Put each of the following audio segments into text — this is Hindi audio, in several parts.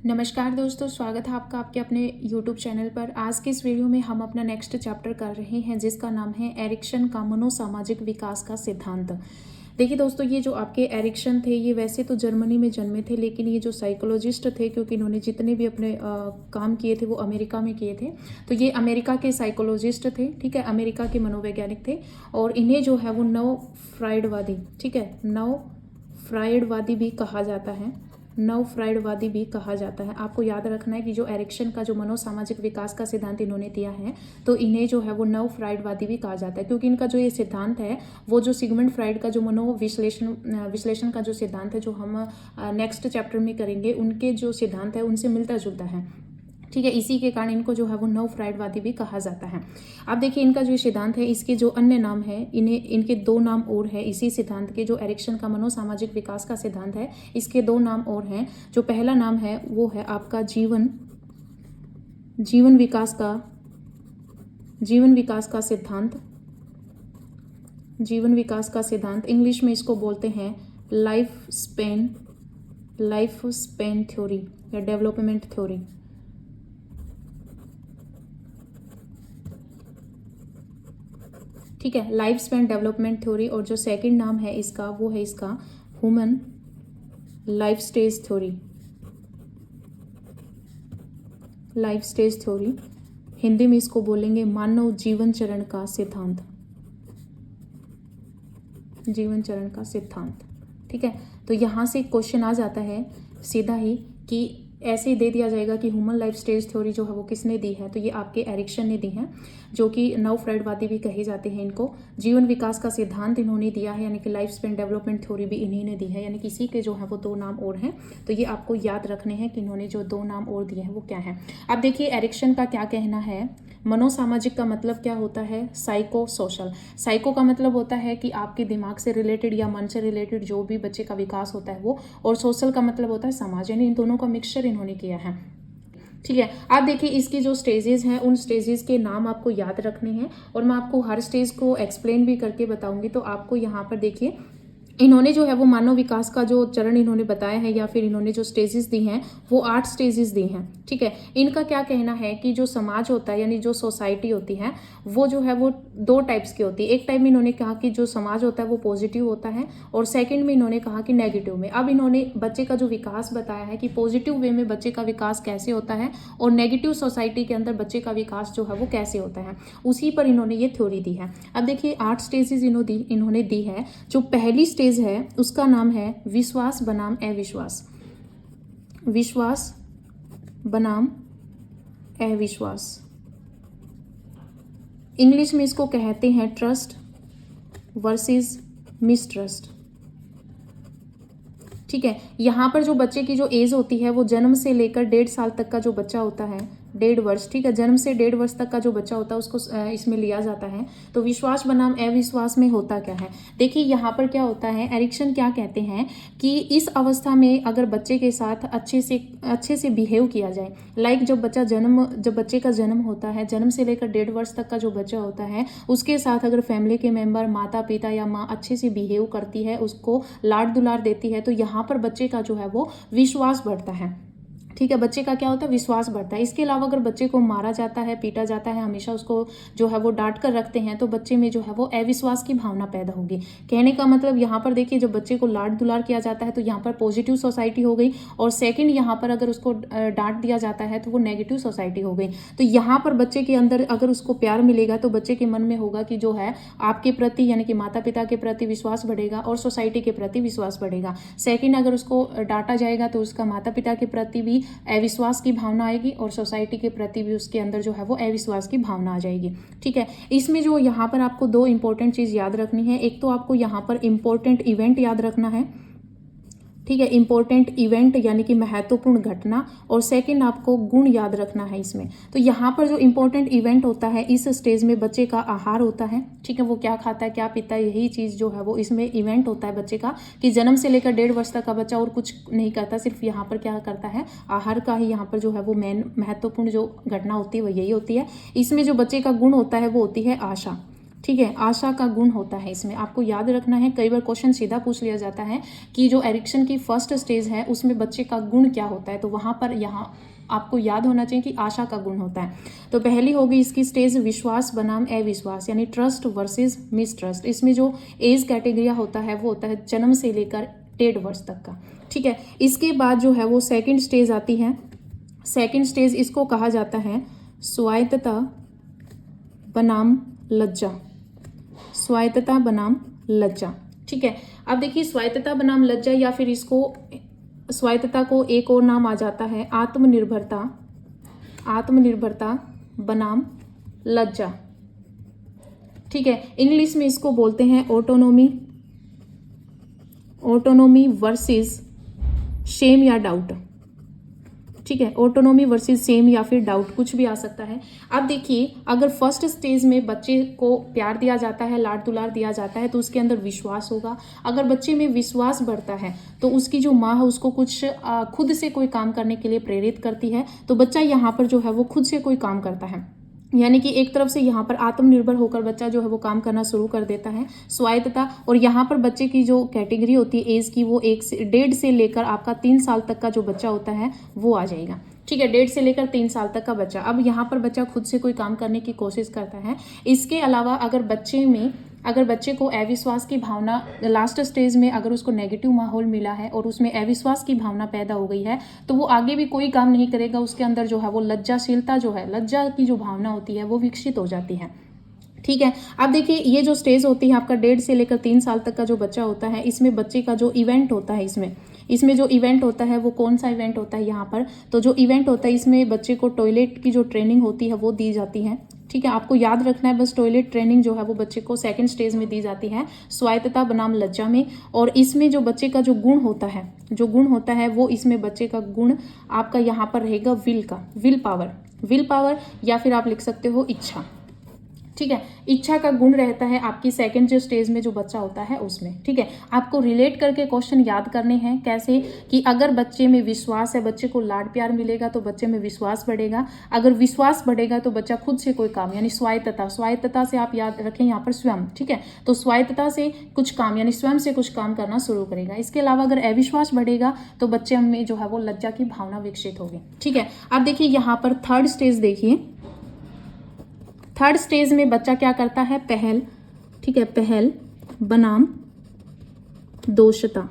नमस्कार दोस्तों, स्वागत है आपका आपके अपने YouTube चैनल पर। आज के इस वीडियो में हम अपना नेक्स्ट चैप्टर कर रहे हैं जिसका नाम है एरिक्सन का मनोसामाजिक विकास का सिद्धांत। देखिए दोस्तों, ये जो आपके एरिक्सन थे ये वैसे तो जर्मनी में जन्मे थे, लेकिन ये जो साइकोलॉजिस्ट थे, क्योंकि इन्होंने जितने भी अपने काम किए थे वो अमेरिका में किए थे, तो ये अमेरिका के साइकोलॉजिस्ट थे। ठीक है, अमेरिका के मनोवैज्ञानिक थे और इन्हें जो है वो नव फ्राइडवादी, ठीक है, नव फ्राइडवादी भी कहा जाता है। नव फ्राइडवादी भी कहा जाता है। आपको याद रखना है कि जो एरिक्सन का जो मनोसामाजिक विकास का सिद्धांत इन्होंने दिया है, तो इन्हें जो है वो नव फ्राइडवादी भी कहा जाता है, क्योंकि इनका जो ये सिद्धांत है वो जो सिगमंड फ्राइड का जो विश्लेषण का जो सिद्धांत है, जो हम नेक्स्ट चैप्टर में करेंगे, उनके जो सिद्धांत है उनसे मिलता जुलता है। ठीक है, इसी के कारण इनको जो है वो नव फ्राइडवादी भी कहा जाता है। अब देखिए, इनका जो सिद्धांत है इसके जो अन्य नाम है, इनके दो नाम और है इसी सिद्धांत के। जो एरिक्सन का मनोसामाजिक विकास का सिद्धांत है, इसके दो नाम और हैं। जो पहला नाम है वो है आपका जीवन विकास का सिद्धांत। जीवन विकास का सिद्धांत, इंग्लिश में इसको बोलते हैं लाइफ स्पेन थ्योरी या डेवलपमेंट थ्योरी। ठीक है, लाइफ स्पैन डेवलपमेंट थ्योरी। और जो सेकंड नाम है इसका वो है इसका human life stage theory. Life stage theory, Hindi में इसको बोलेंगे मानव जीवन चरण का सिद्धांत। जीवन चरण का सिद्धांत। ठीक है, तो यहाँ से क्वेश्चन आ जाता है सीधा ही कि ऐसे ही दे दिया जाएगा कि ह्यूमन लाइफ स्टेज थ्योरी जो है वो किसने दी है, तो ये आपके एरिक्सन ने दी है, जो कि नव फ्राइडवादी भी कहे जाते हैं इनको। जीवन विकास का सिद्धांत इन्होंने दिया है, यानी कि लाइफ स्पेन डेवलपमेंट थ्योरी भी इन्हीं ने दी है, यानी किसी के जो है वो दो नाम और हैं। तो ये आपको याद रखने हैं कि इन्होंने जो दो नाम और दिए हैं वो क्या है। अब देखिए एरिक्सन का क्या कहना है। मनोसामाजिक का मतलब क्या होता है? Psycho social. साइको का मतलब होता है कि आपके दिमाग से रिलेटेड या मन से रिलेटेड जो भी बच्चे का विकास होता है वो, और सोशल का मतलब होता है समाज, यानी इन दोनों का मिक्सचर इन्होंने किया है। ठीक है, आप देखिए इसकी जो स्टेजेस हैं उन स्टेजेस के नाम आपको याद रखने हैं, और मैं आपको हर स्टेज को एक्सप्लेन भी करके बताऊंगी। तो आपको यहाँ पर देखिए, इन्होंने जो है वो मानव विकास का जो चरण इन्होंने बताया है, या फिर इन्होंने जो स्टेजेस दी हैं वो 8 स्टेजेस दी हैं। ठीक है, इनका क्या कहना है कि जो समाज होता है, यानी जो सोसाइटी होती है, वो जो है वो दो टाइप्स की होती है। एक टाइप में इन्होंने कहा कि जो समाज होता है वो पॉजिटिव होता है, और सेकंड में इन्होंने कहा कि नेगेटिव में। अब इन्होंने बच्चे का जो विकास बताया है कि पॉजिटिव वे में बच्चे का विकास कैसे होता है, और नेगेटिव सोसाइटी के अंदर बच्चे का विकास जो है वो कैसे होता है, उसी पर इन्होंने ये थ्योरी दी है। अब देखिए 8 स्टेजेस इन्होंने दी है। जो पहली स्टेज है उसका नाम है विश्वास बनाम अविश्वास। विश्वास बनाम अविश्वास, इंग्लिश में इसको कहते हैं ट्रस्ट वर्सेस मिसट्रस्ट। ठीक है, यहाँ पर जो बच्चे की जो एज होती है वो जन्म से लेकर 1.5 साल तक का जो बच्चा होता है, 1.5 वर्ष, ठीक है, जन्म से 1.5 वर्ष तक का जो बच्चा होता है उसको इसमें लिया जाता है। तो विश्वास बनाम अविश्वास में होता क्या है? देखिए यहाँ पर क्या होता है, एरिक्सन क्या कहते हैं कि इस अवस्था में अगर बच्चे के साथ अच्छे से बिहेव किया जाए, लाइक जब बच्चे का जन्म होता है, जन्म से लेकर 1.5 वर्ष तक का जो बच्चा होता है, उसके साथ अगर फैमिली के मेंबर, माता पिता या माँ अच्छे से बिहेव करती है, उसको लाड दुलार देती है, तो यहाँ पर बच्चे का जो है वो विश्वास बढ़ता है। ठीक है, बच्चे का क्या होता है? विश्वास बढ़ता है। इसके अलावा अगर बच्चे को मारा जाता है, पीटा जाता है, हमेशा उसको जो है वो डांट कर रखते हैं, तो बच्चे में जो है वो अविश्वास की भावना पैदा होगी। कहने का मतलब यहाँ पर देखिए, जब बच्चे को लाड दुलार किया जाता है तो यहाँ पर पॉजिटिव सोसाइटी हो गई, और सेकंड यहाँ पर अगर उसको डांट दिया जाता है तो वो नेगेटिव सोसाइटी हो गई। तो यहाँ पर बच्चे के अंदर अगर उसको प्यार मिलेगा तो बच्चे के मन में होगा कि जो है आपके प्रति, यानी कि माता पिता के प्रति विश्वास बढ़ेगा और सोसाइटी के प्रति विश्वास बढ़ेगा। सेकंड, अगर उसको डांटा जाएगा तो उसका माता पिता के प्रति भी अविश्वास की भावना आएगी, और सोसाइटी के प्रति भी उसके अंदर जो है वो अविश्वास की भावना आ जाएगी। ठीक है, इसमें जो यहाँ पर आपको दो इंपॉर्टेंट चीज याद रखनी है। एक तो आपको यहाँ पर इंपॉर्टेंट इवेंट याद रखना है। ठीक है, इंपॉर्टेंट इवेंट यानी कि महत्वपूर्ण घटना, और सेकंड आपको गुण याद रखना है इसमें। तो यहाँ पर जो इंपॉर्टेंट इवेंट होता है इस स्टेज में बच्चे का आहार होता है। ठीक है, वो क्या खाता है, क्या पीता है, यही चीज़ जो है वो इसमें इवेंट होता है बच्चे का, कि जन्म से लेकर 1.5 वर्ष तक का बच्चा और कुछ नहीं करता, सिर्फ यहाँ पर क्या करता है, आहार का ही यहाँ पर जो है वो मेन महत्वपूर्ण जो घटना होती है वो यही होती है। इसमें जो बच्चे का गुण होता है वो होती है आशा। ठीक है, आशा का गुण होता है इसमें, आपको याद रखना है। कई बार क्वेश्चन सीधा पूछ लिया जाता है कि जो एरिक्सन की फर्स्ट स्टेज है उसमें बच्चे का गुण क्या होता है, तो वहाँ पर यहाँ आपको याद होना चाहिए कि आशा का गुण होता है। तो पहली होगी इसकी स्टेज विश्वास बनाम अविश्वास, यानी ट्रस्ट वर्सेस मिसट्रस्ट। इसमें जो एज कैटेगरी होता है वो होता है जन्म से लेकर 1.5 वर्ष तक का, ठीक है। इसके बाद जो है वो सेकंड स्टेज आती है। सेकंड स्टेज इसको कहा जाता है स्वायत्तता बनाम लज्जा, स्वायत्तता बनाम लज्जा, ठीक है। अब देखिए स्वायत्तता बनाम लज्जा, या फिर इसको स्वायत्तता को एक और नाम आ जाता है आत्मनिर्भरता, आत्मनिर्भरता बनाम लज्जा, ठीक है। इंग्लिश में इसको बोलते हैं ऑटोनोमी, ऑटोनोमी वर्सेस शेम या डाउट, ठीक है। ऑटोनोमी वर्सेस सेम या फिर डाउट, कुछ भी आ सकता है। अब देखिए अगर फर्स्ट स्टेज में बच्चे को प्यार दिया जाता है, लाड दुलार दिया जाता है, तो उसके अंदर विश्वास होगा। अगर बच्चे में विश्वास बढ़ता है तो उसकी जो माँ है उसको कुछ खुद से कोई काम करने के लिए प्रेरित करती है, तो बच्चा यहाँ पर जो है वो खुद से कोई काम करता है, यानी कि एक तरफ से यहाँ पर आत्मनिर्भर होकर बच्चा जो है वो काम करना शुरू कर देता है, स्वायत्तता। और यहाँ पर बच्चे की जो कैटेगरी होती है एज की, वो 1.5 से लेकर आपका 3 साल तक का जो बच्चा होता है वो आ जाएगा, ठीक है। 1.5 से लेकर 3 साल तक का बच्चा, अब यहाँ पर बच्चा खुद से कोई काम करने की कोशिश करता है। इसके अलावा अगर बच्चे को अविश्वास की भावना लास्ट स्टेज में, अगर उसको नेगेटिव माहौल मिला है और उसमें अविश्वास की भावना पैदा हो गई है, तो वो आगे भी कोई काम नहीं करेगा। उसके अंदर जो है वो लज्जाशीलता जो है, लज्जा की जो भावना होती है वो विकसित हो जाती है, ठीक है। अब देखिए ये जो स्टेज होती है आपका 1.5 से लेकर 3 साल तक का जो बच्चा होता है, इसमें बच्चे का जो इवेंट होता है, इसमें जो इवेंट होता है वो कौन सा इवेंट होता है यहाँ पर, तो जो इवेंट होता है इसमें बच्चे को टॉयलेट की जो ट्रेनिंग होती है वो दी जाती है, ठीक है। आपको याद रखना है बस, टॉयलेट ट्रेनिंग जो है वो बच्चे को सेकंड स्टेज में दी जाती है, स्वायत्तता बनाम लज्जा में। और इसमें जो बच्चे का जो गुण होता है वो इसमें बच्चे का गुण आपका यहाँ पर रहेगा विल पावर, या फिर आप लिख सकते हो इच्छा, ठीक है। इच्छा का गुण रहता है आपकी सेकंड जो स्टेज में जो बच्चा होता है उसमें, ठीक है। आपको रिलेट करके क्वेश्चन याद करने हैं, कैसे कि अगर बच्चे में विश्वास है, बच्चे को लाड प्यार मिलेगा तो बच्चे में विश्वास बढ़ेगा। अगर विश्वास बढ़ेगा तो बच्चा खुद से कोई काम, यानी स्वायत्तता से आप याद रखें यहाँ पर स्वयं, ठीक है। तो स्वायत्तता से कुछ काम, यानी स्वयं से कुछ काम करना शुरू करेगा। इसके अलावा अगर अविश्वास बढ़ेगा तो बच्चे में जो है वो लज्जा की भावना विकसित होगी, ठीक है। अब देखिए यहाँ पर थर्ड स्टेज देखिए, थर्ड स्टेज में बच्चा क्या करता है, पहल, ठीक है, पहल बनाम दोषता,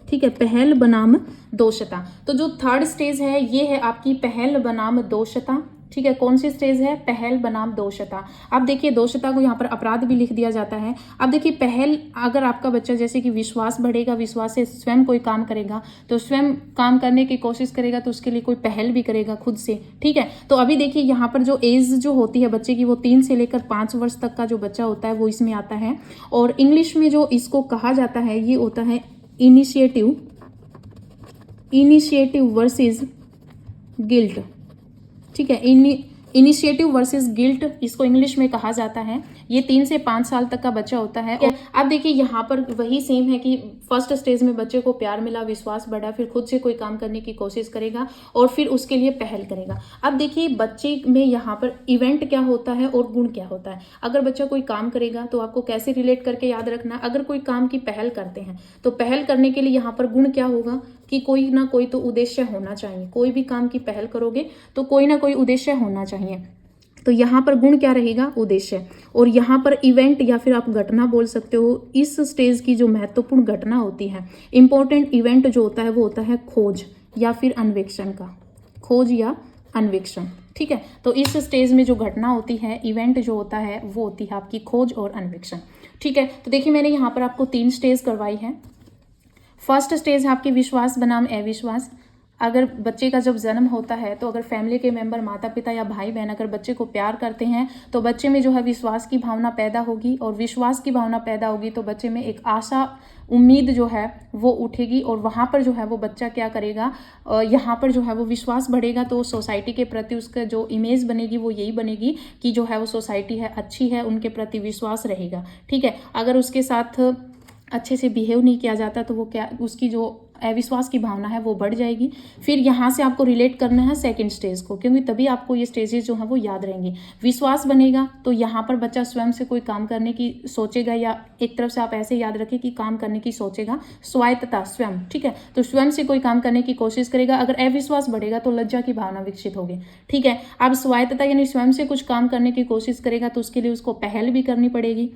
ठीक है, पहल बनाम दोषता। तो जो थर्ड स्टेज है ये है आपकी पहल बनाम दोषता, ठीक है। कौन सी स्टेज है, पहल बनाम दोषता। अब देखिए दोषता को यहाँ पर अपराध भी लिख दिया जाता है। अब देखिए पहल, अगर आपका बच्चा जैसे कि विश्वास बढ़ेगा, विश्वास से स्वयं कोई काम करेगा, तो स्वयं काम करने की कोशिश करेगा तो उसके लिए कोई पहल भी करेगा खुद से, ठीक है। तो अभी देखिए यहाँ पर जो एज जो होती है बच्चे की वो 3 से लेकर 5 वर्ष तक का जो बच्चा होता है वो इसमें आता है। और इंग्लिश में जो इसको कहा जाता है ये होता है इनिशिएटिव वर्सेस गिल्ट, ठीक है। इनिशिएटिव वर्सेस गिल्ट इसको इंग्लिश में कहा जाता है। ये 3 से 5 साल तक का बच्चा होता है। और अब देखिए यहाँ पर वही सेम है कि फर्स्ट स्टेज में बच्चे को प्यार मिला, विश्वास बढ़ा, फिर खुद से कोई काम करने की कोशिश करेगा और फिर उसके लिए पहल करेगा। अब देखिए बच्चे में यहाँ पर इवेंट क्या होता है और गुण क्या होता है। अगर बच्चा कोई काम करेगा तो आपको कैसे रिलेट करके याद रखना, अगर कोई काम की पहल करते हैं तो पहल करने के लिए यहाँ पर गुण क्या होगा कि कोई ना कोई तो उद्देश्य होना चाहिए। कोई भी काम की पहल करोगे तो कोई ना कोई उद्देश्य होना चाहिए, तो यहाँ पर गुण क्या रहेगा, उद्देश्य। और यहाँ पर इवेंट या फिर आप घटना बोल सकते हो। इस स्टेज की जो महत्वपूर्ण घटना होती है, इंपॉर्टेंट इवेंट जो होता है वो होता है खोज या फिर अन्वेषण का, खोज या अन्वेषण, ठीक है। तो इस स्टेज में जो घटना होती है, इवेंट जो होता है वो होती है आपकी खोज और अन्वेषण, ठीक है। तो देखिए मैंने यहाँ पर आपको 3 स्टेज करवाई है। फर्स्ट स्टेज है आपकी विश्वास बनाम अविश्वास। अगर बच्चे का जब जन्म होता है तो अगर फैमिली के मेंबर, माता पिता या भाई बहन अगर बच्चे को प्यार करते हैं तो बच्चे में जो है विश्वास की भावना पैदा होगी, और विश्वास की भावना पैदा होगी तो बच्चे में एक आशा, उम्मीद जो है वो उठेगी, और वहाँ पर जो है वो बच्चा क्या करेगा, यहाँ पर जो है वो विश्वास बढ़ेगा तो सोसाइटी के प्रति उसका जो इमेज बनेगी वो यही बनेगी कि जो है वो सोसाइटी है अच्छी है, उनके प्रति विश्वास रहेगा, ठीक है। अगर उसके साथ अच्छे से बिहेव नहीं किया जाता तो वो क्या, उसकी जो अविश्वास की भावना है वो बढ़ जाएगी। फिर यहाँ से आपको रिलेट करना है सेकंड स्टेज को, क्योंकि तभी आपको ये स्टेजेस जो है वो याद रहेंगे। विश्वास बनेगा तो यहाँ पर बच्चा स्वयं से कोई काम करने की सोचेगा, या एक तरफ से आप ऐसे याद रखें कि काम करने की सोचेगा। स्वायत्तता स्वयं, ठीक है, तो स्वयं से कोई काम करने की कोशिश करेगा। अगर अविश्वास बढ़ेगा तो लज्जा की भावना विकसित होगी, ठीक है। अब स्वायत्तता यानी स्वयं से कुछ काम करने की कोशिश करेगा तो उसके लिए उसको पहल भी करनी पड़ेगी,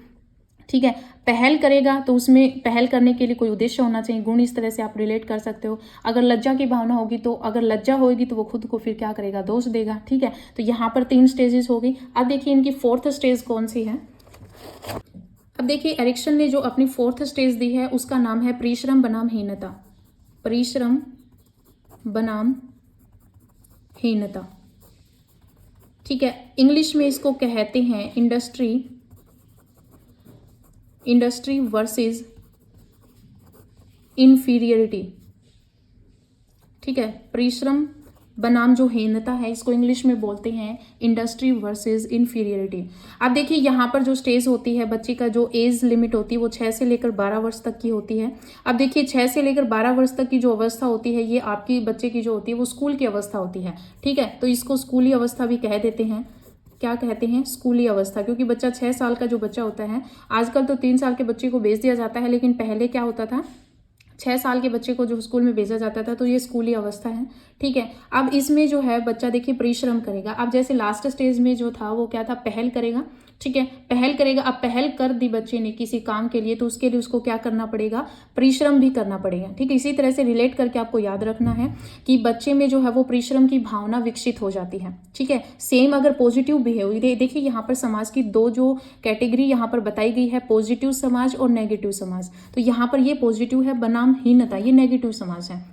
ठीक है। पहल करेगा तो उसमें पहल करने के लिए कोई उद्देश्य होना चाहिए, गुण इस तरह से आप रिलेट कर सकते हो। अगर लज्जा की भावना होगी तो अगर लज्जा होगी तो वो खुद को फिर क्या करेगा, दोष देगा, ठीक है। तो यहाँ पर 3 स्टेजेस हो गई। अब देखिए इनकी 4th स्टेज कौन सी है। अब देखिए एरिक्सन ने जो अपनी 4th स्टेज दी है उसका नाम है परिश्रम बनाम हीनता। परिश्रम बनाम हीनता, ठीक है। इंग्लिश में इसको कहते हैं इंडस्ट्री वर्सेस इन्फीरियरिटी, ठीक है। परिश्रम बनाम जो हीनता है इसको इंग्लिश में बोलते हैं इंडस्ट्री वर्सेस इन्फीरियरिटी। अब देखिए यहाँ पर जो स्टेज होती है बच्चे का, जो एज लिमिट होती है वो 6 से लेकर 12 वर्ष तक की होती है। अब देखिए 6 से लेकर 12 वर्ष तक की जो अवस्था होती है ये आपकी बच्चे की जो होती है वो स्कूल की अवस्था होती है, ठीक है। तो इसको स्कूली अवस्था भी कह देते हैं। क्या कहते हैं, स्कूली अवस्था, क्योंकि बच्चा 6 साल का जो बच्चा होता है, आजकल तो 3 साल के बच्चे को भेज दिया जाता है, लेकिन पहले क्या होता था 6 साल के बच्चे को जो स्कूल में भेजा जाता था, तो ये स्कूली अवस्था है, ठीक है। अब इसमें जो है बच्चा देखिए परिश्रम करेगा। अब जैसे लास्ट स्टेज में जो था वो क्या था, पहल करेगा, ठीक है, पहल करेगा। अब पहल कर दी बच्चे ने किसी काम के लिए तो उसके लिए उसको क्या करना पड़ेगा, परिश्रम भी करना पड़ेगा, ठीक है। इसी तरह से रिलेट करके आपको याद रखना है कि बच्चे में जो है वो परिश्रम की भावना विकसित हो जाती है, ठीक है। सेम अगर पॉजिटिव भी है, देखिए यहाँ पर समाज की 2 जो कैटेगरी यहाँ पर बताई गई है, पॉजिटिव समाज और नेगेटिव समाज। तो यहाँ पर ये पॉजिटिव है बनाम हीनता, ये नेगेटिव समाज है।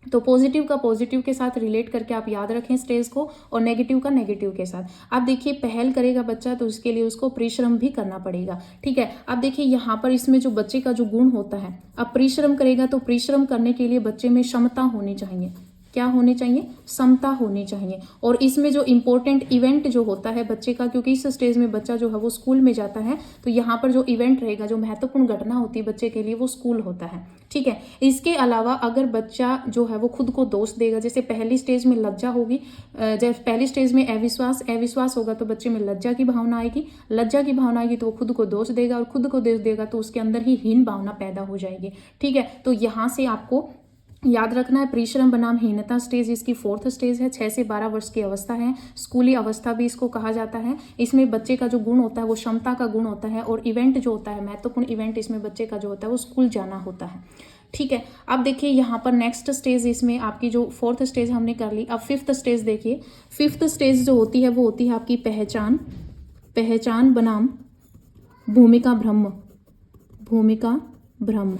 तो पॉजिटिव का पॉजिटिव के साथ रिलेट करके आप याद रखें स्टेज को, और नेगेटिव का नेगेटिव के साथ। अब देखिए पहल करेगा बच्चा तो उसके लिए उसको परिश्रम भी करना पड़ेगा, ठीक है। अब देखिए यहाँ पर इसमें जो बच्चे का जो गुण होता है, अब परिश्रम करेगा तो परिश्रम करने के लिए बच्चे में क्षमता होनी चाहिए। क्या होनी चाहिए, क्षमता होनी चाहिए। और इसमें जो इम्पोर्टेंट इवेंट जो होता है बच्चे का, क्योंकि इस स्टेज में बच्चा जो है वो स्कूल में जाता है, तो यहाँ पर जो इवेंट रहेगा, जो महत्वपूर्ण घटना होती है बच्चे के लिए, वो स्कूल होता है, ठीक है। इसके अलावा अगर बच्चा जो है वो खुद को दोष देगा, जैसे पहली स्टेज में लज्जा होगी, जब पहली स्टेज में अविश्वास होगा तो बच्चे में लज्जा की भावना आएगी, लज्जा की भावना आएगी तो वो खुद को दोष देगा, और खुद को दोष देगा तो उसके अंदर ही हीन भावना पैदा हो जाएगी, ठीक है। तो यहाँ से आपको याद रखना है परिश्रम बनाम हीनता स्टेज इसकी 4th स्टेज है। 6 से 12 वर्ष की अवस्था है, स्कूली अवस्था भी इसको कहा जाता है। इसमें बच्चे का जो गुण होता है वो क्षमता का गुण होता है, और इवेंट जो होता है, महत्वपूर्ण इवेंट इसमें बच्चे का जो होता है वो स्कूल जाना होता है, ठीक है। अब देखिए यहाँ पर नेक्स्ट स्टेज, इसमें आपकी जो 4th स्टेज हमने कर ली। अब 5th स्टेज देखिए। 5th स्टेज जो होती है वो होती है आपकी पहचान बनाम भूमिका भ्रम,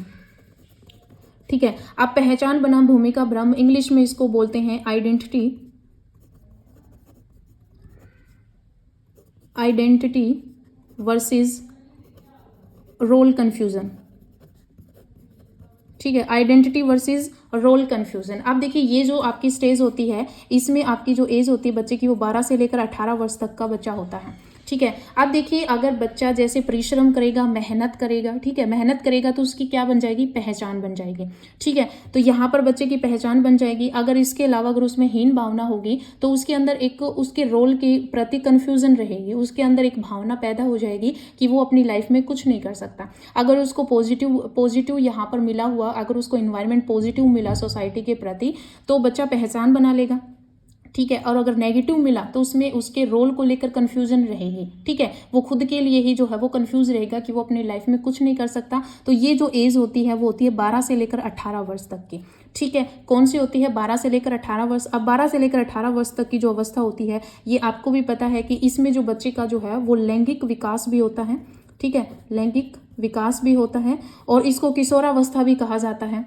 ठीक है। अब पहचान बनाम भूमिका भ्रम, इंग्लिश में इसको बोलते हैं आइडेंटिटी वर्सेस रोल कंफ्यूजन, ठीक है। Identity versus role confusion. अब देखिए ये जो आपकी स्टेज होती है, इसमें आपकी जो एज होती है बच्चे की वो 12 से लेकर 18 वर्ष तक का बच्चा होता है, ठीक है। अब देखिए अगर बच्चा जैसे परिश्रम करेगा, मेहनत करेगा, ठीक है, मेहनत करेगा तो उसकी क्या बन जाएगी, पहचान बन जाएगी, ठीक है। तो यहाँ पर बच्चे की पहचान बन जाएगी। अगर इसके अलावा अगर उसमें हीन भावना होगी तो उसके अंदर एक उसके रोल के प्रति कन्फ्यूजन रहेगी, उसके अंदर एक भावना पैदा हो जाएगी कि वो अपनी लाइफ में कुछ नहीं कर सकता। अगर उसको पॉजिटिव यहाँ पर मिला हुआ, अगर उसको इन्वायरमेंट पॉजिटिव मिला सोसाइटी के प्रति, तो बच्चा पहचान बना लेगा, ठीक है। और अगर नेगेटिव मिला तो उसमें उसके रोल को लेकर कंफ्यूजन रहेगी, ठीक है। वो खुद के लिए ही जो है वो कंफ्यूज रहेगा कि वो अपनी लाइफ में कुछ नहीं कर सकता। तो ये जो एज होती है वो होती है 12 से लेकर 18 वर्ष तक की, ठीक है। कौन सी होती है, 12 से लेकर 18 वर्ष। अब 12 से लेकर 18 वर्ष तक की जो अवस्था होती है, ये आपको भी पता है कि इसमें जो बच्चे का जो है वो लैंगिक विकास भी होता है, ठीक है, लैंगिक विकास भी होता है, और इसको किशोरावस्था भी कहा जाता है,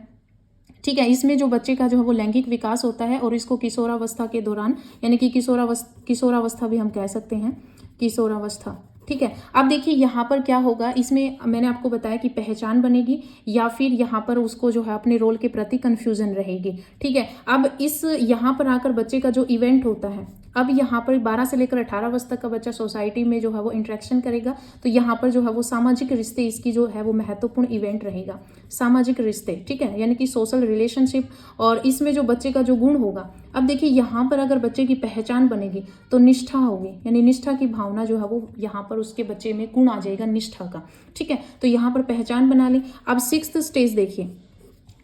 ठीक है। इसमें जो बच्चे का जो है वो लैंगिक विकास होता है, और इसको किशोरावस्था के दौरान, यानी कि किशोरावस्था भी हम कह सकते हैं, किशोरावस्था, ठीक है। अब देखिए यहाँ पर क्या होगा, इसमें मैंने आपको बताया कि पहचान बनेगी, या फिर यहाँ पर उसको जो है अपने रोल के प्रति कन्फ्यूजन रहेगी, ठीक है। अब इस यहाँ पर आकर बच्चे का जो इवेंट होता है, अब यहाँ पर 12 से लेकर 18 वर्ष तक का बच्चा सोसाइटी में जो है वो इंटरेक्शन करेगा, तो यहाँ पर जो है वो सामाजिक रिश्ते इसकी जो है वो महत्वपूर्ण इवेंट रहेगा, सामाजिक रिश्ते, ठीक है, यानी कि सोशल रिलेशनशिप। और इसमें जो बच्चे का जो गुण होगा, अब देखिए यहाँ पर अगर बच्चे की पहचान बनेगी तो निष्ठा होगी, यानी निष्ठा की भावना जो है वो यहाँ पर उसके बच्चे में गुण आ जाएगा निष्ठा का, ठीक है। तो यहाँ पर पहचान बना ली। अब 6th स्टेज देखिए,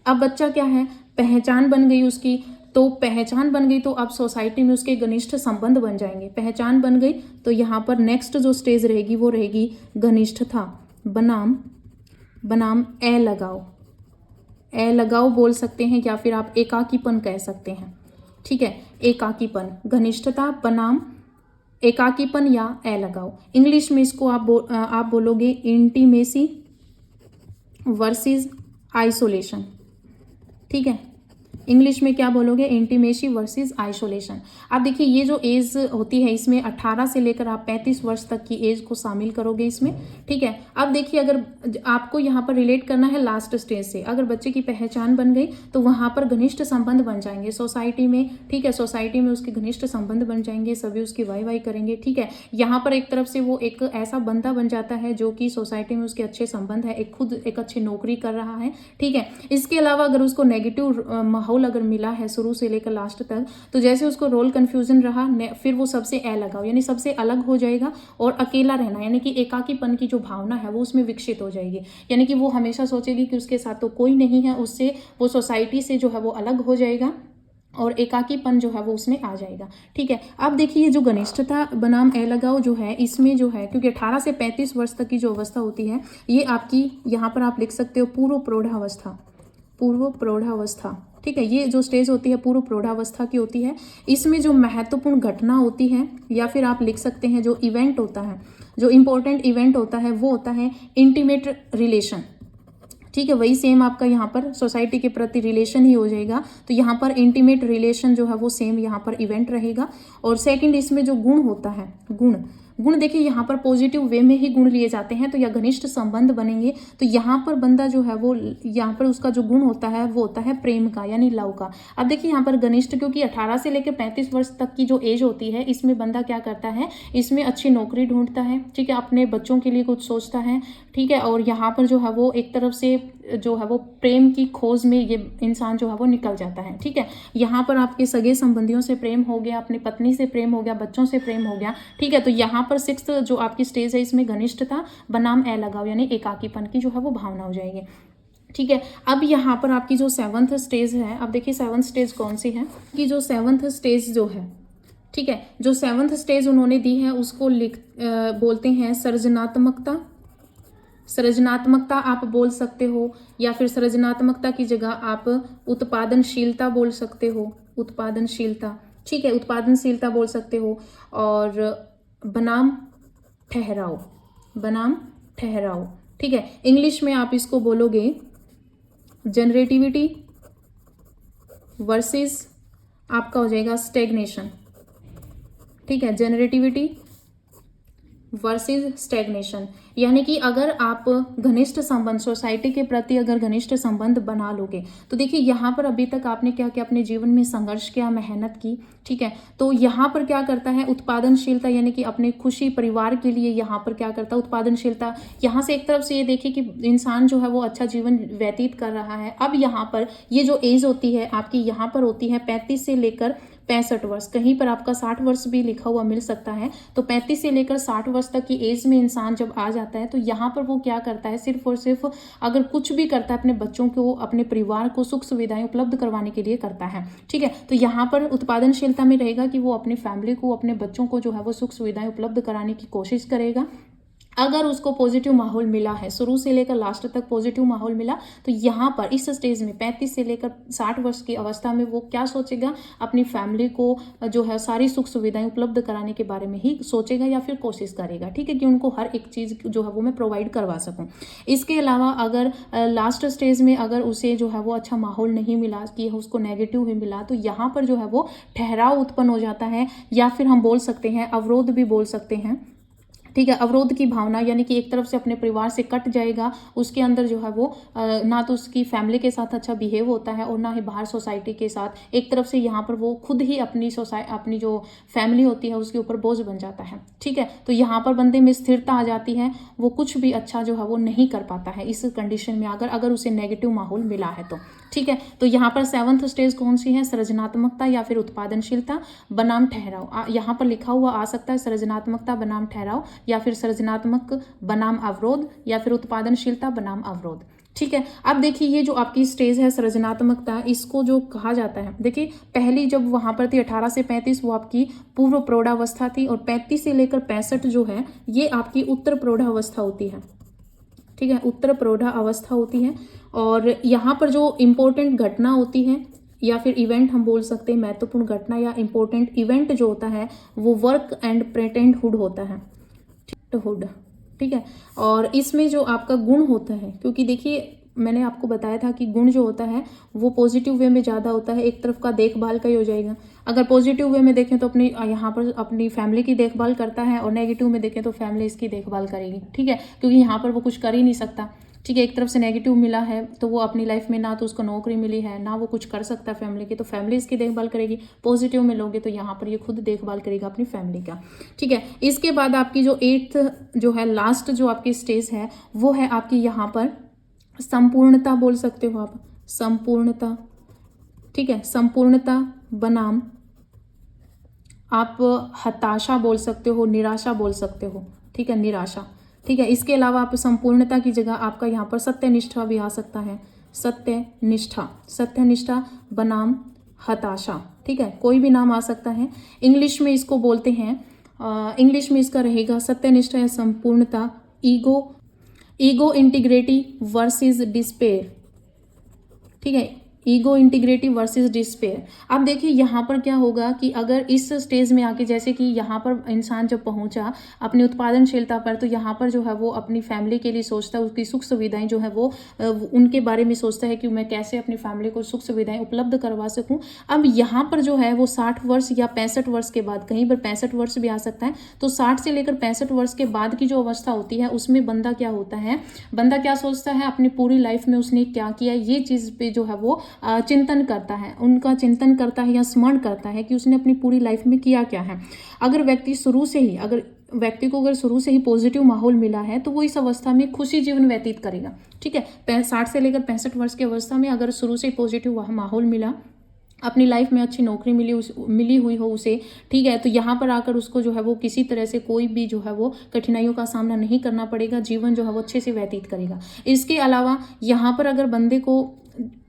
अब बच्चा क्या है, पहचान बन गई उसकी, तो पहचान बन गई तो अब सोसाइटी में उसके घनिष्ठ संबंध बन जाएंगे। पहचान बन गई तो यहाँ पर नेक्स्ट जो स्टेज रहेगी वो रहेगी घनिष्ठता बनाम ए लगाओ, ए लगाओ बोल सकते हैं, या फिर आप एकाकीपन कह सकते हैं, ठीक है, एकाकीपन, घनिष्ठता बनाम एकाकीपन या ए लगाओ। इंग्लिश में इसको आप बोलोगे इंटीमेसी वर्सेस आइसोलेशन, ठीक है, इंग्लिश में क्या बोलोगे, इंटीमेसी वर्सेस आइसोलेशन। अब देखिए ये जो एज होती है इसमें 18 से लेकर आप 35 वर्ष तक की एज को शामिल करोगे इसमें, ठीक है। अब देखिए अगर आपको यहाँ पर रिलेट करना है लास्ट स्टेज से, अगर बच्चे की पहचान बन गई तो वहाँ पर घनिष्ठ संबंध बन जाएंगे सोसाइटी में, ठीक है, सोसाइटी में उसके घनिष्ठ संबंध बन जाएंगे, सभी उसकी वाई करेंगे, ठीक है। यहाँ पर एक तरफ से वो एक ऐसा बंदा बन जाता है जो कि सोसाइटी में उसके अच्छे संबंध है, खुद एक अच्छी नौकरी कर रहा है, ठीक है। इसके अलावा अगर उसको नेगेटिव माहौल अगर मिला है शुरू से लेकर लास्ट तक, तो जैसे उसको रोल कंफ्यूजन रहा, फिर वो सबसे ए लगाओ यानी सबसे अलग हो जाएगा और अकेला रहना यानी कि एकाकीपन की जो भावना है वो उसमें विकसित हो जाएगी, यानी कि वो हमेशा सोचेगी कि उसके साथ तो कोई नहीं है, उससे वो सोसाइटी से जो है वो अलग हो जाएगा और एकाकीपन जो है वो उसमें आ जाएगा, ठीक है। अब देखिए जो घनिष्ठता बनाम ए लगाओ जो है इसमें जो है, क्योंकि 18 से 35 वर्ष तक की जो अवस्था होती है ये आपकी, यहाँ पर आप लिख सकते हो पूर्व प्रौढ़ावस्था, ठीक है, ये जो स्टेज होती है पूर्व प्रौढ़ावस्था की होती है। इसमें जो महत्वपूर्ण घटना होती है या फिर आप लिख सकते हैं जो इवेंट होता है, जो इम्पोर्टेंट इवेंट होता है वो होता है इंटीमेट रिलेशन, ठीक है, वही सेम आपका यहाँ पर सोसाइटी के प्रति रिलेशन ही हो जाएगा, तो यहाँ पर इंटीमेट रिलेशन जो है वो सेम यहाँ पर इवेंट रहेगा। और सेकंड इसमें जो गुण होता है, गुण देखिए यहाँ पर पॉजिटिव वे में ही गुण लिए जाते हैं, तो या घनिष्ठ संबंध बनेंगे, तो यहाँ पर बंदा जो है वो यहाँ पर उसका जो गुण होता है वो होता है प्रेम का यानी लव का। अब देखिए यहाँ पर घनिष्ठ, क्योंकि 18 से लेकर 35 वर्ष तक की जो एज होती है इसमें बंदा क्या करता है, इसमें अच्छी नौकरी ढूंढता है, ठीक है, अपने बच्चों के लिए कुछ सोचता है, ठीक है, और यहाँ पर जो है वो एक तरफ से जो है वो प्रेम की खोज में ये इंसान जो है वो निकल जाता है, ठीक है। यहाँ पर आपके सगे संबंधियों से प्रेम हो गया, अपनी पत्नी से प्रेम हो गया, बच्चों से प्रेम हो गया, ठीक है। तो यहाँ पर 6th जो आपकी स्टेज है इसमें घनिष्ठता बनाम ए लगाओ यानी एकाकीपन की जो है वो भावना हो जाएगी, ठीक है। अब यहाँ पर आपकी जो 7th स्टेज है, अब देखिए 7th स्टेज कौन सी है कि जो 7th स्टेज जो है, ठीक है, जो 7th स्टेज उन्होंने दी है उसको बोलते हैं सृजनात्मकता आप बोल सकते हो, या फिर सृजनात्मकता की जगह आप उत्पादनशीलता बोल सकते हो, उत्पादनशीलता, ठीक है, उत्पादनशीलता बोल सकते हो। और बनाम ठहराओ, ठीक है, इंग्लिश में आप इसको बोलोगे जनरेटिविटी वर्सेस आपका हो जाएगा स्टैग्नेशन, ठीक है, जनरेटिविटी वर्सेस स्टैग्नेशन, यानी कि अगर आप घनिष्ठ संबंध सोसाइटी के प्रति अगर घनिष्ठ संबंध बना लोगे तो देखिए यहाँ पर अभी तक आपने क्या किया, अपने जीवन में संघर्ष किया, मेहनत की, ठीक है, तो यहाँ पर क्या करता है उत्पादनशीलता, यानी कि अपने खुशी परिवार के लिए यहाँ पर क्या करता है उत्पादनशीलता। यहाँ से एक तरफ से ये देखिए कि इंसान जो है वो अच्छा जीवन व्यतीत कर रहा है। अब यहाँ पर ये जो एज होती है आपकी यहाँ पर होती है 35 से लेकर 65 वर्ष, कहीं पर आपका 60 वर्ष भी लिखा हुआ मिल सकता है, तो 35 से लेकर 60 वर्ष तक की एज में इंसान जब आ जाता है तो यहाँ पर वो क्या करता है, सिर्फ और सिर्फ अगर कुछ भी करता है अपने बच्चों को, अपने परिवार को सुख सुविधाएं उपलब्ध करवाने के लिए करता है, ठीक है। तो यहाँ पर उत्पादनशीलता में रहेगा कि वो अपनी फैमिली को, अपने बच्चों को जो है वो सुख सुविधाएं उपलब्ध कराने की कोशिश करेगा। अगर उसको पॉजिटिव माहौल मिला है, शुरू से लेकर लास्ट तक पॉजिटिव माहौल मिला, तो यहाँ पर इस स्टेज में 35 से लेकर 60 वर्ष की अवस्था में वो क्या सोचेगा, अपनी फैमिली को जो है सारी सुख सुविधाएं उपलब्ध कराने के बारे में ही सोचेगा या फिर कोशिश करेगा, ठीक है, कि उनको हर एक चीज़ जो है वो मैं प्रोवाइड करवा सकूँ। इसके अलावा अगर लास्ट स्टेज में अगर उसे जो है वो अच्छा माहौल नहीं मिला, कि उसको नेगेटिव ही मिला, तो यहाँ पर जो है वो ठहराव उत्पन्न हो जाता है, या फिर हम बोल सकते हैं अवरोध भी बोल सकते हैं, ठीक है। अवरोध की भावना यानी कि एक तरफ से अपने परिवार से कट जाएगा, उसके अंदर जो है वो ना तो उसकी फैमिली के साथ अच्छा बिहेव होता है और ना ही बाहर सोसाइटी के साथ। एक तरफ से यहाँ पर वो खुद ही अपनी जो फैमिली होती है उसके ऊपर बोझ बन जाता है। ठीक है, तो यहाँ पर बंदे में स्थिरता आ जाती है, वो कुछ भी अच्छा जो है वो नहीं कर पाता है इस कंडीशन में, अगर उसे नेगेटिव माहौल मिला है तो। ठीक है, तो यहाँ पर 7th स्टेज कौन सी है? सृजनात्मकता या फिर उत्पादनशीलता बनाम ठहराव। यहाँ पर लिखा हुआ आ सकता है सृजनात्मकता बनाम ठहराव, या फिर सृजनात्मक बनाम अवरोध, या फिर उत्पादनशीलता बनाम अवरोध। ठीक है, अब देखिए ये जो आपकी स्टेज है सृजनात्मकता, इसको जो कहा जाता है, देखिए पहली जब वहां पर थी 18 से 35 वो आपकी पूर्व प्रौढ़ावस्था थी, और 35 से लेकर 65 जो है ये आपकी उत्तर प्रौढ़ावस्था होती है। ठीक है, उत्तर प्रौढ़ा अवस्था होती है। और यहाँ पर जो इम्पोर्टेंट घटना होती है या फिर इवेंट हम बोल सकते हैं, महत्वपूर्ण घटना या इम्पोर्टेंट इवेंट जो होता है वो वर्क एंड प्रेटेंटहुड होता है। ठीक है, और इसमें जो आपका गुण होता है, क्योंकि देखिए मैंने आपको बताया था कि गुण जो होता है वो पॉजिटिव वे में ज़्यादा होता है, एक तरफ का देखभाल का ही हो जाएगा। अगर पॉजिटिव वे में देखें तो अपनी यहाँ पर अपनी फैमिली की देखभाल करता है, और नेगेटिव में देखें तो फैमिली इसकी देखभाल करेगी। ठीक है, क्योंकि यहाँ पर वो कुछ कर ही नहीं सकता। ठीक है, एक तरफ से नेगेटिव मिला है तो वो अपनी लाइफ में ना तो उसको नौकरी मिली है, ना वो कुछ कर सकता है फैमिली की, तो फैमिली इसकी देखभाल करेगी। पॉजिटिव में लोगे तो यहाँ पर ये खुद देखभाल करेगा अपनी फैमिली का। ठीक है, इसके बाद आपकी जो 8th जो है लास्ट जो आपकी स्टेज है वो है आपकी यहाँ पर संपूर्णता बोल सकते हो आप, संपूर्णता। ठीक है, संपूर्णता बनाम आप हताशा बोल सकते हो, निराशा बोल सकते हो। ठीक है, निराशा। ठीक है, इसके अलावा आप संपूर्णता की जगह आपका यहाँ पर सत्यनिष्ठा भी आ सकता है, सत्यनिष्ठा, सत्यनिष्ठा बनाम हताशा। ठीक है, कोई भी नाम आ सकता है। इंग्लिश में इसको बोलते हैं, इंग्लिश में इसका रहेगा सत्यनिष्ठा या संपूर्णता, ईगो इंटीग्रिटी वर्सेस डिस्पेयर। ठीक है, ईगो इंटीग्रिटी वर्सेस डिस्पेयर। अब देखिए यहाँ पर क्या होगा कि अगर इस स्टेज में आके, जैसे कि यहाँ पर इंसान जब पहुँचा अपनी उत्पादनशीलता पर, तो यहाँ पर जो है वो अपनी फैमिली के लिए सोचता है, उसकी सुख सुविधाएं जो है वो उनके बारे में सोचता है कि मैं कैसे अपनी फैमिली को सुख सुविधाएं उपलब्ध करवा सकूँ। अब यहाँ पर जो है वो 60 वर्ष या 65 वर्ष के बाद, कहीं पर 65 वर्ष भी आ सकता है, तो 60 से लेकर 65 वर्ष के बाद की जो अवस्था होती है उसमें बंदा क्या होता है, बंदा क्या सोचता है अपनी पूरी लाइफ में उसने क्या किया, ये चीज़ पे जो है वो चिंतन करता है, उनका चिंतन करता है या स्मरण करता है कि उसने अपनी पूरी लाइफ में किया क्या है। अगर व्यक्ति को अगर शुरू से ही पॉजिटिव माहौल मिला है तो वो इस अवस्था में खुशी जीवन व्यतीत करेगा। ठीक है, 60 से लेकर 65 वर्ष की अवस्था में अगर शुरू से पॉजिटिव माहौल मिला, अपनी लाइफ में अच्छी नौकरी मिली हुई हो उसे, ठीक है, तो यहाँ पर आकर उसको जो है वो किसी तरह से कोई भी जो है वो कठिनाइयों का सामना नहीं करना पड़ेगा, जीवन जो है वो अच्छे से व्यतीत करेगा। इसके अलावा यहाँ पर अगर बंदे को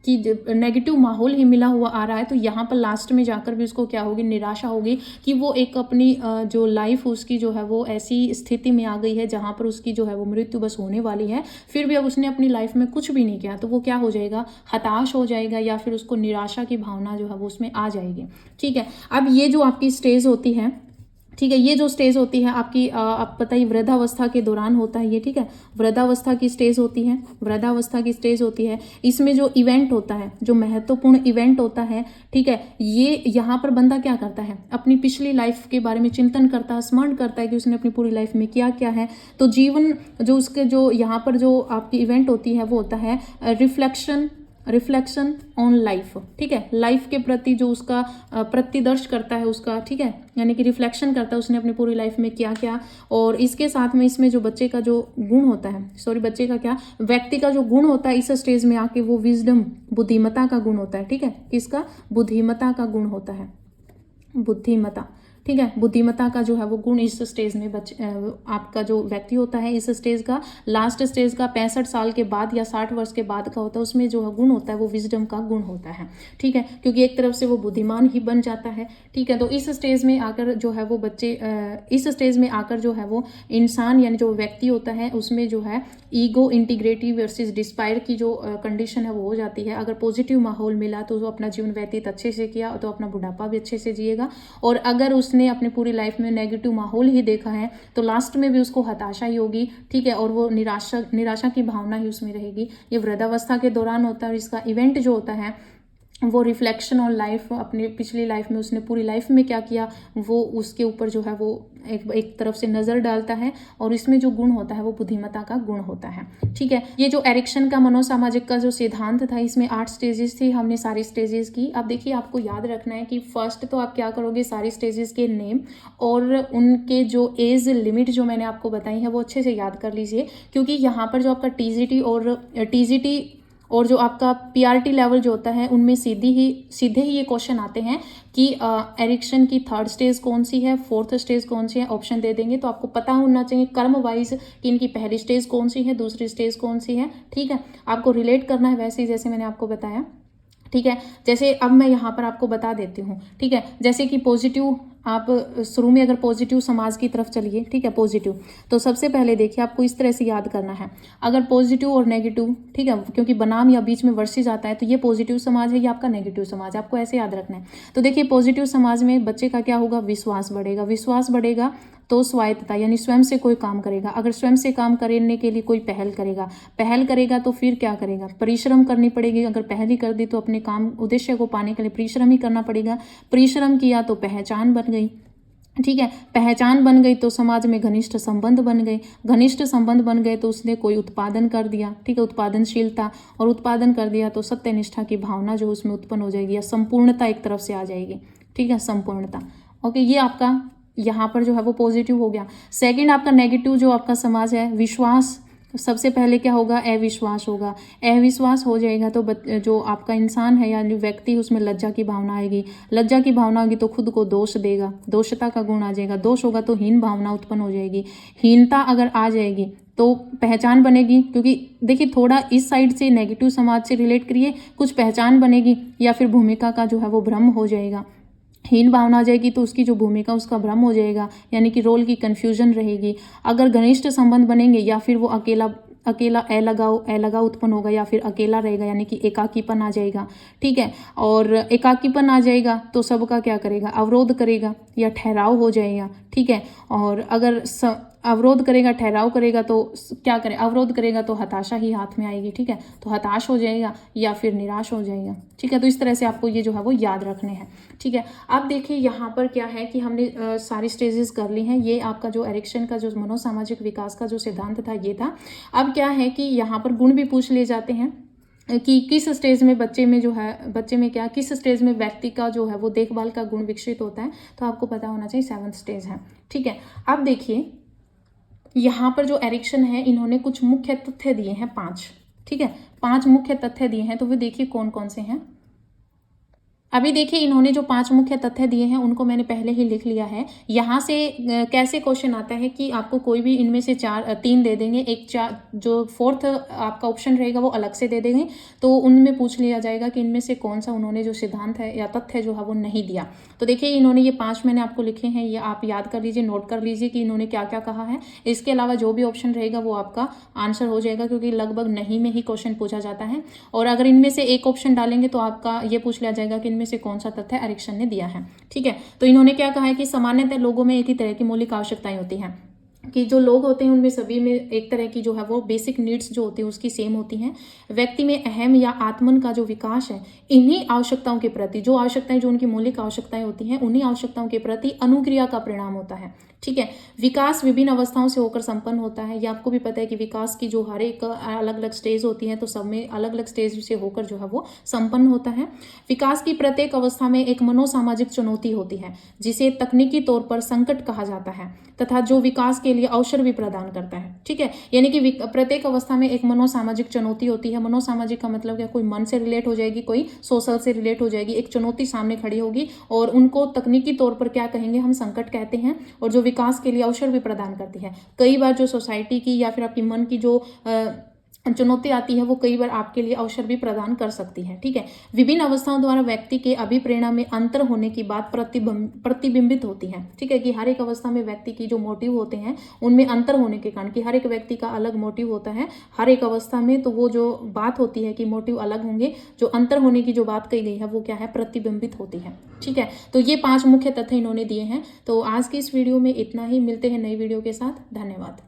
कि नेगेटिव माहौल ही मिला हुआ आ रहा है, तो यहाँ पर लास्ट में जाकर भी उसको क्या होगी, निराशा होगी कि वो एक अपनी जो लाइफ उसकी जो है वो ऐसी स्थिति में आ गई है जहाँ पर उसकी जो है वो मृत्यु बस होने वाली है, फिर भी अब उसने अपनी लाइफ में कुछ भी नहीं किया, तो वो क्या हो जाएगा, हताश हो जाएगा, या फिर उसको निराशा की भावना जो है वो उसमें आ जाएगी। ठीक है, अब ये जो आपकी स्टेज होती है, ठीक है, ये जो स्टेज होती है आपकी आप बताइए वृद्धावस्था के दौरान होता है ये। ठीक है, वृद्धावस्था की स्टेज होती है, वृद्धावस्था की स्टेज होती है। इसमें जो इवेंट होता है, जो महत्वपूर्ण इवेंट होता है, ठीक है, ये यहाँ पर बंदा क्या करता है, अपनी पिछली लाइफ के बारे में चिंतन करता है, स्मरण करता है कि उसने अपनी पूरी लाइफ में क्या क्या है। तो जीवन जो उसके जो यहाँ पर जो आपकी इवेंट होती है वो होता है रिफ्लेक्शन ऑन लाइफ। ठीक है, लाइफ के प्रति जो उसका प्रतिदर्श करता है उसका, ठीक है, यानी कि रिफ्लेक्शन करता है उसने अपनी पूरी लाइफ में क्या क्या। और इसके साथ में इसमें जो बच्चे का जो गुण होता है, बच्चे का क्या, व्यक्ति का जो गुण होता है इस स्टेज में आके वो विजडम, बुद्धिमत्ता का गुण होता है। ठीक है, किसका, बुद्धिमत्ता का गुण होता है, बुद्धिमत्ता। ठीक है, बुद्धिमत्ता का जो है वो गुण इस स्टेज में आपका जो व्यक्ति होता है इस स्टेज का, लास्ट स्टेज का 65 साल के बाद या 60 वर्ष के बाद का होता है, उसमें जो गुण होता है वो विजडम का गुण होता है। ठीक है, क्योंकि एक तरफ से वो बुद्धिमान ही बन जाता है। ठीक है, तो इस स्टेज में आकर जो है वो बच्चे इस स्टेज में आकर जो है वो इंसान यानी जो व्यक्ति होता है उसमें जो है ईगो इंटीग्रिटी वर्सेस डिस्पायर की जो कंडीशन है वो हो जाती है। अगर पॉजिटिव माहौल मिला तो वो अपना जीवन व्यतीत अच्छे से किया तो अपना बुढ़ापा भी अच्छे से जिएगा, और अगर उसने अपनी पूरी लाइफ में नेगेटिव माहौल ही देखा है तो लास्ट में भी उसको हताशा ही होगी। ठीक है, और वो निराशा की भावना ही उसमें रहेगी। ये वृद्धावस्था के दौरान होता है, और इसका इवेंट जो होता है वो रिफ्लेक्शन ऑन लाइफ, अपने पिछली लाइफ में उसने पूरी लाइफ में क्या किया वो उसके ऊपर जो है वो एक तरफ से नज़र डालता है। और इसमें जो गुण होता है वो बुद्धिमत्ता का गुण होता है। ठीक है, ये जो एरिक्सन का मनोसामाजिक का जो सिद्धांत था, इसमें 8 स्टेजेस थी, हमने सारी स्टेजेस की। अब देखिए, आपको याद रखना है कि फर्स्ट तो आप क्या करोगे, सारी स्टेजेस के नेम और उनके जो एज लिमिट जो मैंने आपको बताई है वो अच्छे से याद कर लीजिए, क्योंकि यहाँ पर जो आपका टीजीटी और जो आपका पीआरटी लेवल जो होता है उनमें सीधे ही ये क्वेश्चन आते हैं कि एरिक्सन की 3rd स्टेज कौन सी है, 4th स्टेज कौन सी है, ऑप्शन दे देंगे। तो आपको पता होना चाहिए कर्म वाइज कि इनकी पहली स्टेज कौन सी है, दूसरी स्टेज कौन सी है। ठीक है, आपको रिलेट करना है वैसे ही जैसे मैंने आपको बताया। ठीक है, जैसे अब मैं यहाँ पर आपको बता देती हूँ। ठीक है, जैसे कि पॉजिटिव, आप शुरू में अगर पॉजिटिव समाज की तरफ चलिए, ठीक है, पॉजिटिव, तो सबसे पहले देखिए आपको इस तरह से याद करना है। अगर पॉजिटिव और नेगेटिव, ठीक है, क्योंकि बनाम या बीच में वर्सेस आता है, तो ये पॉजिटिव समाज है, ये आपका नेगेटिव समाज है, आपको ऐसे याद रखना है। तो देखिए, पॉजिटिव समाज में बच्चे का क्या होगा, विश्वास बढ़ेगा। विश्वास बढ़ेगा तो स्वायत्तता, यानी स्वयं से कोई काम करेगा। अगर स्वयं से काम करने के लिए कोई पहल करेगा तो फिर क्या करेगा, परिश्रम करनी पड़ेगी। अगर पहल ही कर दी तो अपने काम उद्देश्य को पाने के लिए परिश्रम ही करना पड़ेगा। परिश्रम किया तो पहचान बन गई। ठीक है, पहचान बन गई तो समाज में घनिष्ठ संबंध बन गए। घनिष्ठ संबंध बन गए तो उसने कोई उत्पादन कर दिया। ठीक है, उत्पादनशीलता, और उत्पादन कर दिया तो सत्यनिष्ठा की भावना जो उसमें उत्पन्न हो जाएगी, या संपूर्णता एक तरफ से आ जाएगी। ठीक है, संपूर्णता। ओके, ये आपका यहाँ पर जो है वो पॉजिटिव हो गया। सेकंड, आपका नेगेटिव जो आपका समाज है, विश्वास, सबसे पहले क्या होगा, अविश्वास होगा। अविश्वास हो जाएगा तो जो आपका इंसान है यानी व्यक्ति, उसमें लज्जा की भावना आएगी। लज्जा की भावना होगी तो खुद को दोष देगा, दोषता का गुण आ जाएगा। दोष होगा तो हीन भावना उत्पन्न हो जाएगी। हीनता अगर आ जाएगी तो पहचान बनेगी, क्योंकि देखिए थोड़ा इस साइड से नेगेटिव समाज से रिलेट करिए, कुछ पहचान बनेगी, या फिर भूमिका का जो है वो भ्रम हो जाएगा। हीन भावना आ जाएगी तो उसकी जो भूमिका उसका भ्रम हो जाएगा, यानी कि रोल की कन्फ्यूजन रहेगी। अगर घनिष्ठ संबंध बनेंगे या फिर वो अकेला अलगाव उत्पन्न होगा, या फिर अकेला रहेगा, यानी कि एकाकीपन आ जाएगा। ठीक है, और एकाकीपन आ जाएगा तो सबका क्या करेगा, अवरोध करेगा या ठहराव हो जाएगा। ठीक है, और अगर अवरोध करेगा, ठहराव करेगा तो क्या करे, अवरोध करेगा तो हताशा ही हाथ में आएगी। ठीक है, तो हताश हो जाएगा या फिर निराश हो जाएगा। ठीक है, तो इस तरह से आपको ये जो है वो याद रखने हैं। ठीक है, अब देखिए यहाँ पर क्या है कि हमने सारी स्टेजेस कर ली हैं। ये आपका जो एरिक्सन का जो मनोसामाजिक विकास का जो सिद्धांत था ये था। अब क्या है कि यहाँ पर गुण भी पूछ लिए जाते हैं कि किस स्टेज में बच्चे में क्या, किस स्टेज में व्यक्ति का जो है वो देखभाल का गुण विकसित होता है। तो आपको पता होना चाहिए 7th स्टेज है। ठीक है, अब देखिए यहाँ पर जो एरिक्सन है, इन्होंने कुछ मुख्य तथ्य दिए हैं 5। ठीक है, 5 मुख्य तथ्य दिए हैं, तो वे देखिए कौन कौन से हैं। अभी देखिए, इन्होंने जो 5 मुख्य तथ्य दिए हैं उनको मैंने पहले ही लिख लिया है। यहाँ से कैसे क्वेश्चन आता है कि आपको कोई भी इनमें से 3 दे देंगे, एक 4 जो 4th आपका ऑप्शन रहेगा वो अलग से दे देंगे, तो उनमें पूछ लिया जाएगा कि इनमें से कौन सा उन्होंने जो सिद्धांत है या तथ्य जो है वो नहीं दिया। तो देखिए, इन्होंने ये 5 मैंने आपको लिखे हैं, ये आप याद कर लीजिए, नोट कर लीजिए कि इन्होंने क्या क्या कहा है। इसके अलावा जो भी ऑप्शन रहेगा वो आपका आंसर हो जाएगा, क्योंकि लगभग नहीं में ही क्वेश्चन पूछा जाता है। और अगर इनमें से एक ऑप्शन डालेंगे तो आपका ये पूछ लिया जाएगा कि में से कौन सा तथ्य एरिक्सन ने दिया है। ठीक है, तो इन्होंने क्या कहा है कि सामान्यतः लोगों में एक ही तरह की मौलिक आवश्यकताएं होती हैं, कि जो लोग होते हैं उनमें सभी में एक तरह की जो है वो बेसिक नीड्स जो होती है उसकी सेम होती हैं। व्यक्ति में अहम या आत्मन का जो विकास है, इन्हीं आवश्यकताओं के प्रति, जो आवश्यकताएं जो उनकी मौलिक आवश्यकताएं होती हैं, उन्हीं आवश्यकताओं के प्रति अनुक्रिया का परिणाम होता है। ठीक है, विकास विभिन्न अवस्थाओं से होकर संपन्न होता है। ये आपको भी पता है कि विकास की जो हर एक अलग अलग स्टेज होती है, तो सब में अलग अलग स्टेज से होकर जो है वो संपन्न होता है। विकास की प्रत्येक अवस्था में एक मनोसामाजिक चुनौती होती है, जिसे तकनीकी तौर पर संकट कहा जाता है, तथा जो विकास के लिए अवसर भी प्रदान करता है। ठीक है, यानी कि प्रत्येक अवस्था में एक मनोसामाजिक चुनौती होती है। मनोसामाजिक का मतलब क्या, कोई मन से रिलेट हो जाएगी, कोई सोशल से रिलेट हो जाएगी, एक चुनौती सामने खड़ी होगी और उनको तकनीकी तौर पर क्या कहेंगे, हम संकट कहते हैं, और जो विकास के लिए अवसर भी प्रदान करती है। कई बार जो सोसाइटी की या फिर आपकी मन की जो चुनौती आती है वो कई बार आपके लिए अवसर भी प्रदान कर सकती है। ठीक है, विभिन्न अवस्थाओं द्वारा व्यक्ति के अभिप्रेरणा में अंतर होने की बात प्रतिबिंबित होती है। ठीक है, कि हर एक अवस्था में व्यक्ति की जो मोटिव होते हैं उनमें अंतर होने के कारण, कि हर एक व्यक्ति का अलग मोटिव होता है हर एक अवस्था में, तो वो जो बात होती है कि मोटिव अलग होंगे, जो अंतर होने की जो बात कही गई है वो क्या है, प्रतिबिंबित होती है। ठीक है, तो ये 5 मुख्य तथ्य इन्होंने दिए हैं। तो आज की इस वीडियो में इतना ही, मिलते हैं नई वीडियो के साथ। धन्यवाद।